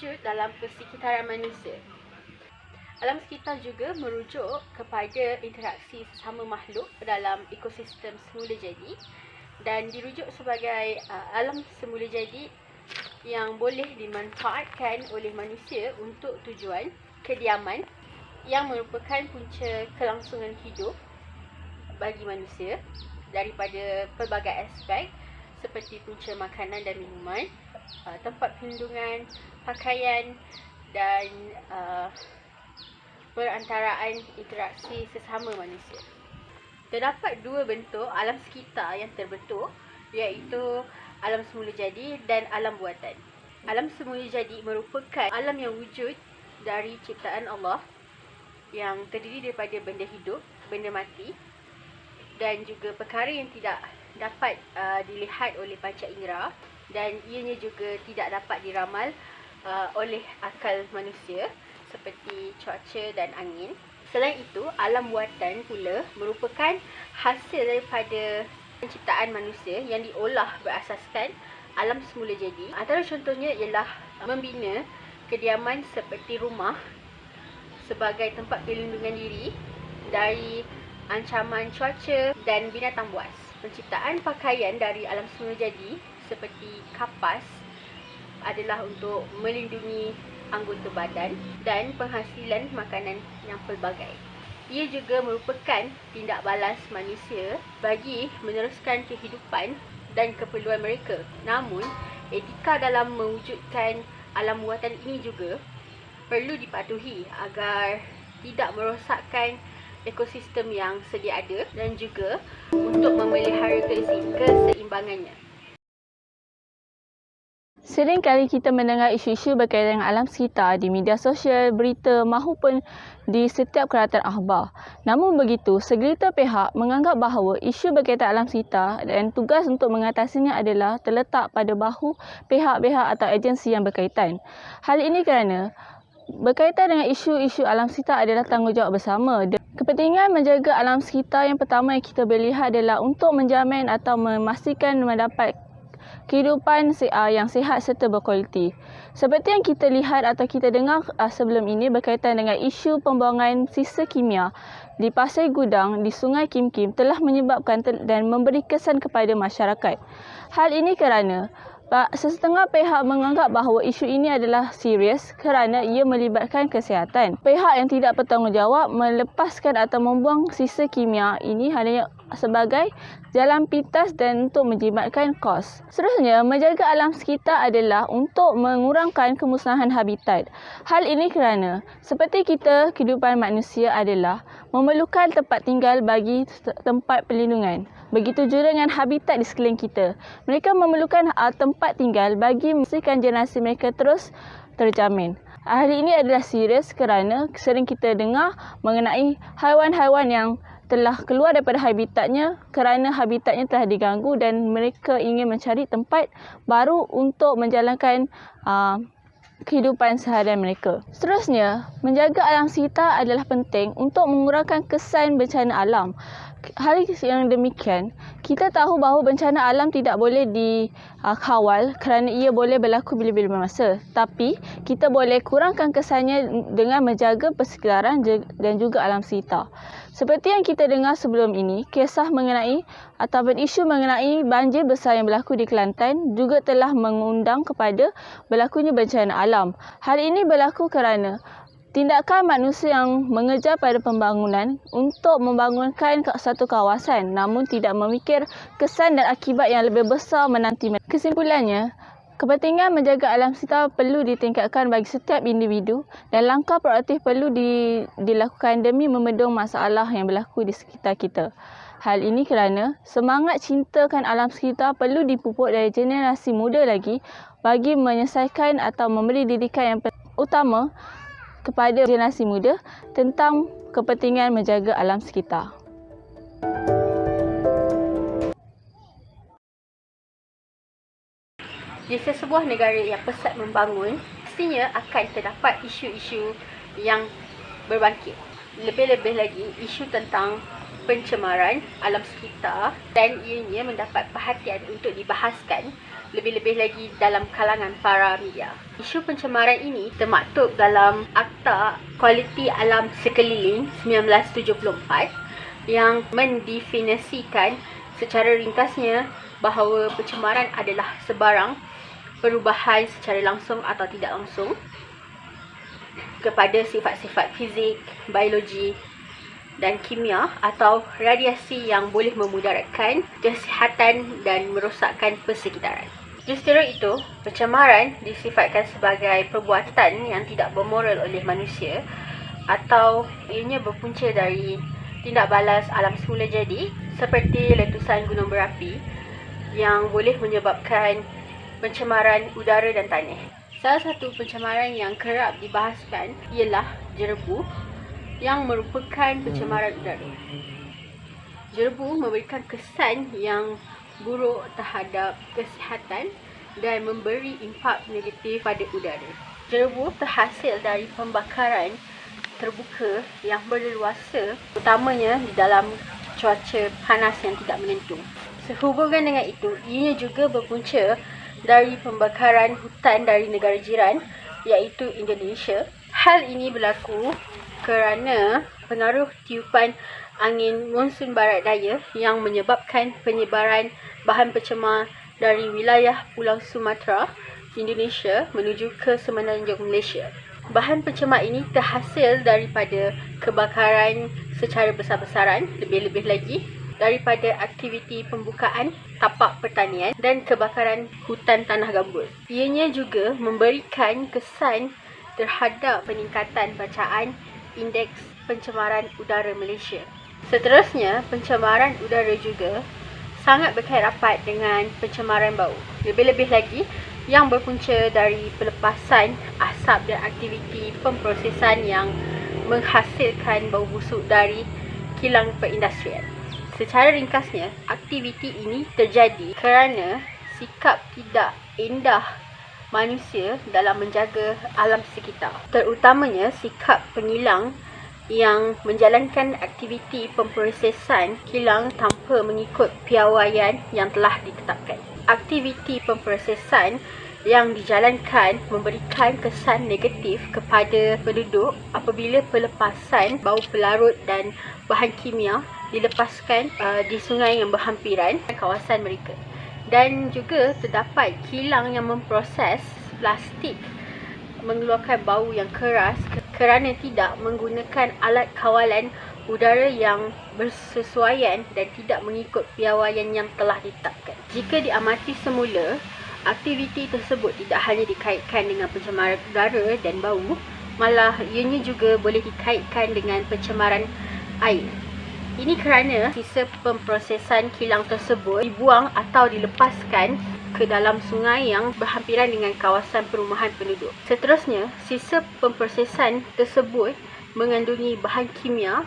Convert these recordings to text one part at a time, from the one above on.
wujud dalam persekitaran manusia. Alam sekitar juga merujuk kepada interaksi sesama makhluk dalam ekosistem semula jadi dan dirujuk sebagai alam semula jadi yang boleh dimanfaatkan oleh manusia untuk tujuan kediaman yang merupakan punca kelangsungan hidup bagi manusia daripada pelbagai aspek seperti punca makanan dan minuman, tempat perlindungan, pakaian dan perantaraan interaksi sesama manusia. Terdapat dua bentuk alam sekitar yang terbentuk, iaitu alam semula jadi dan alam buatan. Alam semula jadi merupakan alam yang wujud dari ciptaan Allah yang terdiri daripada benda hidup, benda mati dan juga perkara yang tidak dapat dilihat oleh panca indera dan ianya juga tidak dapat diramal oleh akal manusia seperti cuaca dan angin. Selain itu, alam buatan pula merupakan hasil daripada penciptaan manusia yang diolah berasaskan alam semula jadi. Antara contohnya ialah membina kediaman seperti rumah sebagai tempat perlindungan diri dari ancaman cuaca dan binatang buas. Penciptaan pakaian dari alam semula jadi seperti kapas adalah untuk melindungi anggota badan dan penghasilan makanan yang pelbagai. Ia juga merupakan tindak balas manusia bagi meneruskan kehidupan dan keperluan mereka. Namun, etika dalam mewujudkan alam buatan ini juga perlu dipatuhi agar tidak merosakkan ekosistem yang sedia ada dan juga untuk memelihara keseimbangannya. Sering kali kita mendengar isu-isu berkaitan dengan alam sekitar di media sosial, berita maupun di setiap keratan akhbar. Namun begitu, segelintir pihak menganggap bahawa isu berkaitan alam sekitar dan tugas untuk mengatasinya adalah terletak pada bahu pihak-pihak atau agensi yang berkaitan. Hal ini kerana berkaitan dengan isu-isu alam sekitar adalah tanggungjawab bersama. Kepentingan menjaga alam sekitar yang pertama yang kita boleh lihat adalah untuk menjamin atau memastikan mendapat kehidupan yang sihat serta berkualiti. Seperti yang kita lihat atau kita dengar sebelum ini berkaitan dengan isu pembuangan sisa kimia di pasir gudang di Sungai Kim Kim telah menyebabkan dan memberi kesan kepada masyarakat. Hal ini kerana sesetengah pihak menganggap bahawa isu ini adalah serius kerana ia melibatkan kesihatan. Pihak yang tidak bertanggungjawab melepaskan atau membuang sisa kimia ini hanya sebagai jalan pintas dan untuk menjimatkan kos. Seterusnya, menjaga alam sekitar adalah untuk mengurangkan kemusnahan habitat. Hal ini kerana seperti kita, kehidupan manusia adalah memerlukan tempat tinggal bagi tempat perlindungan. Begitu juga dengan habitat di sekeliling kita. Mereka memerlukan tempat tinggal bagi memastikan generasi mereka terus terjamin. Hal ini adalah serius kerana sering kita dengar mengenai haiwan-haiwan yang telah keluar daripada habitatnya kerana habitatnya telah diganggu dan mereka ingin mencari tempat baru untuk menjalankan kehidupan seharian mereka. Seterusnya, menjaga alam sekitar adalah penting untuk mengurangkan kesan bencana alam. Hal yang demikian, kita tahu bahawa bencana alam tidak boleh dikawal kerana ia boleh berlaku bila-bila masa. Tapi, kita boleh kurangkan kesannya dengan menjaga persekitaran dan juga alam sekitar. Seperti yang kita dengar sebelum ini, kisah mengenai ataupun isu mengenai banjir besar yang berlaku di Kelantan juga telah mengundang kepada berlakunya bencana alam. Hal ini berlaku kerana tindakan manusia yang mengejar pada pembangunan untuk membangunkan satu kawasan namun tidak memikir kesan dan akibat yang lebih besar menanti. Kesimpulannya, kepentingan menjaga alam sekitar perlu ditingkatkan bagi setiap individu dan langkah proaktif perlu dilakukan demi membendung masalah yang berlaku di sekitar kita. Hal ini kerana semangat cintakan alam sekitar perlu dipupuk dari generasi muda lagi bagi menyelesaikan atau memberi didikan yang utama kepada generasi muda tentang kepentingan menjaga alam sekitar. Di sesebuah negara yang pesat membangun, pastinya akan terdapat isu-isu yang berbangkit. Lebih-lebih lagi, isu tentang pencemaran alam sekitar dan ianya mendapat perhatian untuk dibahaskan lebih-lebih lagi dalam kalangan para media. Isu pencemaran ini termaktub dalam Akta Kualiti Alam Sekeliling 1974 yang mendefinisikan secara ringkasnya bahawa pencemaran adalah sebarang perubahan secara langsung atau tidak langsung kepada sifat-sifat fizik, biologi dan kimia atau radiasi yang boleh memudaratkan kesihatan dan merosakkan persekitaran. Justru itu, pencemaran disifatkan sebagai perbuatan yang tidak bermoral oleh manusia atau ianya berpunca dari tindak balas alam semula jadi seperti letusan gunung berapi yang boleh menyebabkan pencemaran udara dan tanah. Salah satu pencemaran yang kerap dibahaskan ialah jerebu yang merupakan pencemaran udara. Jerebu memberikan kesan yang buruk terhadap kesihatan dan memberi impak negatif pada udara. Jerebu terhasil dari pembakaran terbuka yang berleluasa, utamanya di dalam cuaca panas yang tidak menentu. Sehubungan dengan itu, ianya juga berpunca dari pembakaran hutan dari negara jiran, iaitu Indonesia. Hal ini berlaku kerana pengaruh tiupan angin monsun barat daya yang menyebabkan penyebaran bahan pencemar dari wilayah Pulau Sumatera, Indonesia menuju ke semenanjung Malaysia. Bahan pencemar ini terhasil daripada kebakaran secara besar-besaran, lebih-lebih lagi daripada aktiviti pembukaan tapak pertanian dan kebakaran hutan tanah gambut. Ianya juga memberikan kesan terhadap peningkatan bacaan Indeks Pencemaran Udara Malaysia. Seterusnya, pencemaran udara juga sangat berkait rapat dengan pencemaran bau. Lebih-lebih lagi yang berpunca dari pelepasan asap dan aktiviti pemprosesan yang menghasilkan bau busuk dari kilang perindustrian. Secara ringkasnya, aktiviti ini terjadi kerana sikap tidak indah manusia dalam menjaga alam sekitar, terutamanya sikap pengilang yang menjalankan aktiviti pemprosesan kilang tanpa mengikut piawaian yang telah ditetapkan. Aktiviti pemprosesan yang dijalankan memberikan kesan negatif kepada penduduk apabila pelepasan bau pelarut dan bahan kimia dilepaskan di sungai yang berhampiran kawasan mereka. Dan juga terdapat kilang yang memproses plastik mengeluarkan bau yang keras kerana tidak menggunakan alat kawalan udara yang bersesuaian dan tidak mengikut piawaian yang telah ditetapkan. Jika diamati semula, aktiviti tersebut tidak hanya dikaitkan dengan pencemaran udara dan bau, malah ianya juga boleh dikaitkan dengan pencemaran air. Ini kerana sisa pemprosesan kilang tersebut dibuang atau dilepaskan ke dalam sungai yang berhampiran dengan kawasan perumahan penduduk. Seterusnya, sisa pemprosesan tersebut mengandungi bahan kimia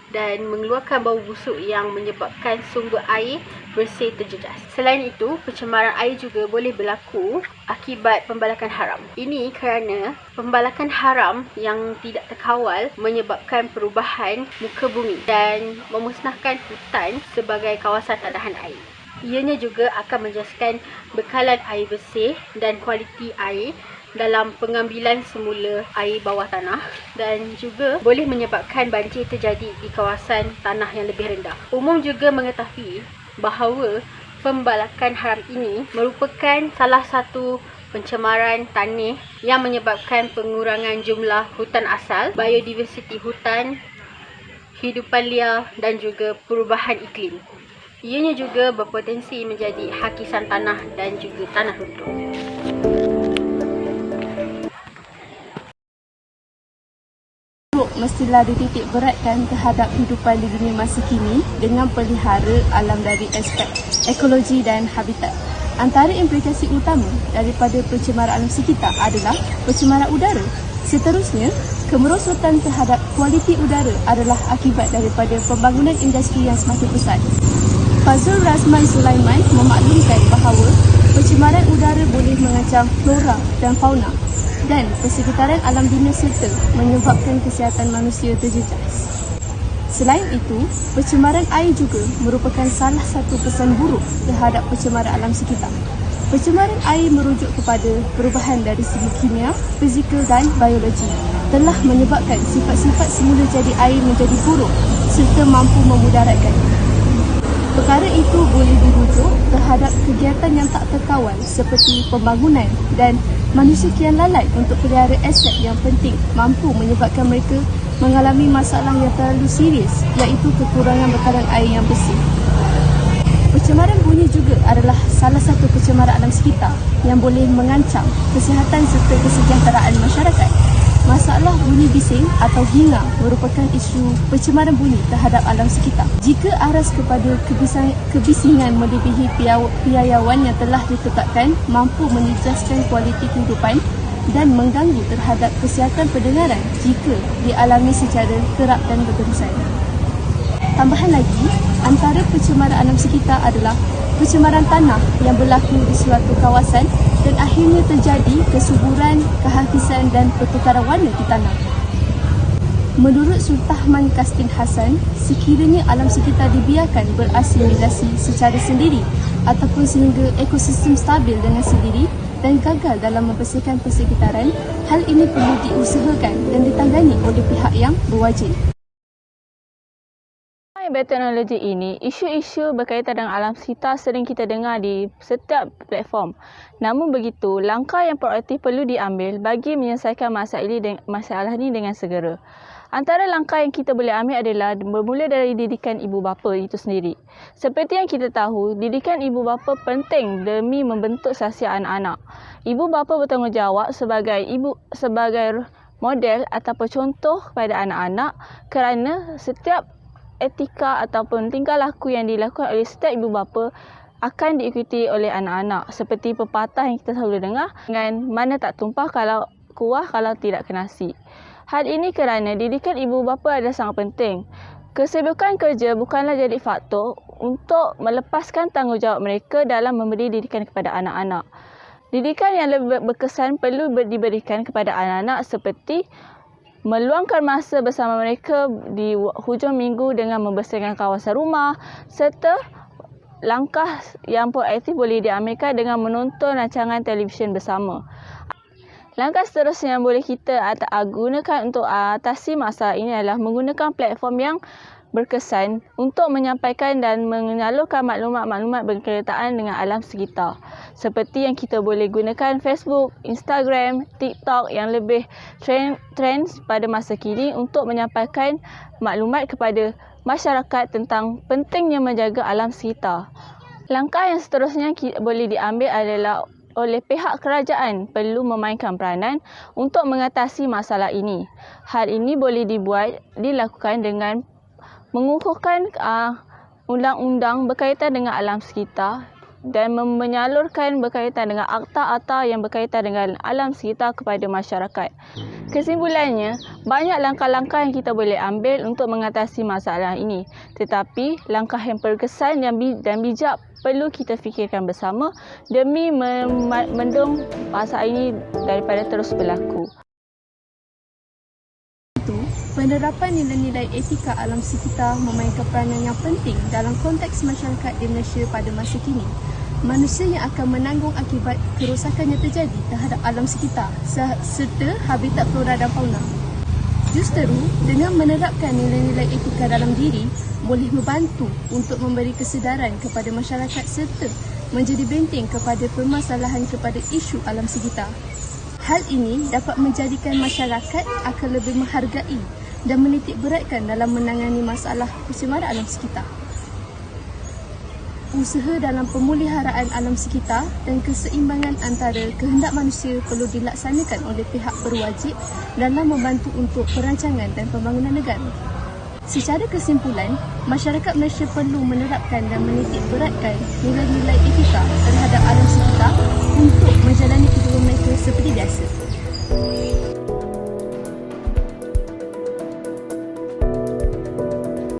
dan mengeluarkan bau busuk yang menyebabkan sumber air bersih terjejas. Selain itu, pencemaran air juga boleh berlaku akibat pembalakan haram. Ini kerana pembalakan haram yang tidak terkawal menyebabkan perubahan muka bumi dan memusnahkan hutan sebagai kawasan tadahan air. Ianya juga akan menjejaskan bekalan air bersih dan kualiti air dalam pengambilan semula air bawah tanah dan juga boleh menyebabkan banjir terjadi di kawasan tanah yang lebih rendah. Umum juga mengetahui bahawa pembalakan haram ini merupakan salah satu pencemaran tanah yang menyebabkan pengurangan jumlah hutan asal, biodiversiti hutan, hidupan liar dan juga perubahan iklim. Ianya juga berpotensi menjadi hakisan tanah dan juga tanah runtuh. Mestilah dititik beratkan terhadap kehidupan di dunia masa kini dengan pelihara alam dari aspek ekologi dan habitat. Antara implikasi utama daripada pencemaran alam sekitar adalah pencemaran udara. Seterusnya, kemerosotan terhadap kualiti udara adalah akibat daripada pembangunan industri yang semakin pesat. Fazul Razman Sulaiman memaklumkan bahawa pencemaran udara boleh mengancam flora dan fauna dan persekitaran alam dunia serta menyebabkan kesihatan manusia terjejas. Selain itu, pencemaran air juga merupakan salah satu kesan buruk terhadap pencemaran alam sekitar. Pencemaran air merujuk kepada perubahan dari segi kimia, fizikal dan biologi telah menyebabkan sifat-sifat semula jadi air menjadi buruk serta mampu memudaratkan. Perkara itu boleh dirujuk terhadap kegiatan yang tak terkawal seperti pembangunan dan manusia kian lalai untuk pelihara aset yang penting mampu menyebabkan mereka mengalami masalah yang terlalu serius iaitu kekurangan bekalan air yang bersih. Pencemaran bunyi juga adalah salah satu pencemaran alam sekitar yang boleh mengancam kesihatan serta kesejahteraan masyarakat. Masalah bunyi bising atau hingar merupakan isu pencemaran bunyi terhadap alam sekitar. Jika aras kepada kebisingan melebihi piawaian yang telah ditetapkan mampu menjejaskan kualiti kehidupan dan mengganggu terhadap kesihatan pendengaran jika dialami secara kerap dan berterusan. Tambahan lagi, antara pencemaran alam sekitar adalah pencemaran tanah yang berlaku di suatu kawasan dan akhirnya terjadi kesuburan, kehafisan dan pertukaran warna di tanah. Menurut Sultahman Kastin Hassan, sekiranya alam sekitar dibiarkan berasimilasi secara sendiri ataupun sehingga ekosistem stabil dengan sendiri dan gagal dalam membersihkan persekitaran, hal ini perlu diusahakan dan ditangani oleh pihak yang berwajib. Teknologi ini, isu-isu berkaitan dengan alam sekitar sering kita dengar di setiap platform. Namun begitu, langkah yang proaktif perlu diambil bagi menyelesaikan masalah ini dengan segera. Antara langkah yang kita boleh ambil adalah bermula dari didikan ibu bapa itu sendiri. Seperti yang kita tahu, didikan ibu bapa penting demi membentuk sasiah anak-anak. Ibu bapa bertanggungjawab sebagai model ataupun contoh kepada anak-anak kerana setiap etika ataupun tingkah laku yang dilakukan oleh setiap ibu bapa akan diikuti oleh anak-anak. Seperti pepatah yang kita selalu dengar, dengan mana tak tumpah kalau kuah kalau tidak ke nasi. Hal ini kerana didikan ibu bapa adalah sangat penting. Kesibukan kerja bukanlah jadi faktor untuk melepaskan tanggungjawab mereka dalam memberi didikan kepada anak-anak. Didikan yang lebih berkesan perlu diberikan kepada anak-anak seperti meluangkan masa bersama mereka di hujung minggu dengan membersihkan kawasan rumah serta langkah yang proaktif boleh diambilkan dengan menonton rancangan televisyen bersama. Langkah seterusnya yang boleh kita gunakan untuk atasi masalah ini adalah menggunakan platform yang berkesan untuk menyampaikan dan menyalurkan maklumat-maklumat berkaitan dengan alam sekitar. Seperti yang kita boleh gunakan Facebook, Instagram, TikTok yang lebih trend pada masa kini untuk menyampaikan maklumat kepada masyarakat tentang pentingnya menjaga alam sekitar. Langkah yang seterusnya boleh diambil adalah oleh pihak kerajaan perlu memainkan peranan untuk mengatasi masalah ini. Hal ini boleh dilakukan dengan mengukuhkan undang-undang berkaitan dengan alam sekitar dan menyalurkan berkaitan dengan akta-akta yang berkaitan dengan alam sekitar kepada masyarakat. Kesimpulannya, banyak langkah-langkah yang kita boleh ambil untuk mengatasi masalah ini. Tetapi, langkah yang berkesan dan bijak perlu kita fikirkan bersama demi mendung masalah ini daripada terus berlaku. Penerapan nilai-nilai etika alam sekitar memainkan peranan yang penting dalam konteks masyarakat di Malaysia pada masa kini. Manusia yang akan menanggung akibat kerosakan yang terjadi terhadap alam sekitar serta habitat flora dan fauna. Justeru, dengan menerapkan nilai-nilai etika dalam diri, boleh membantu untuk memberi kesedaran kepada masyarakat serta menjadi benteng kepada permasalahan kepada isu alam sekitar. Hal ini dapat menjadikan masyarakat akan lebih menghargai dan menitik beratkan dalam menangani masalah pencemaran alam sekitar. Usaha dalam pemeliharaan alam sekitar dan keseimbangan antara kehendak manusia perlu dilaksanakan oleh pihak berwajib dalam membantu untuk perancangan dan pembangunan negara. Secara kesimpulan, masyarakat Malaysia perlu menerapkan dan menitik beratkan nilai-nilai etika terhadap alam sekitar untuk menjalani kehidupan mereka seperti biasa.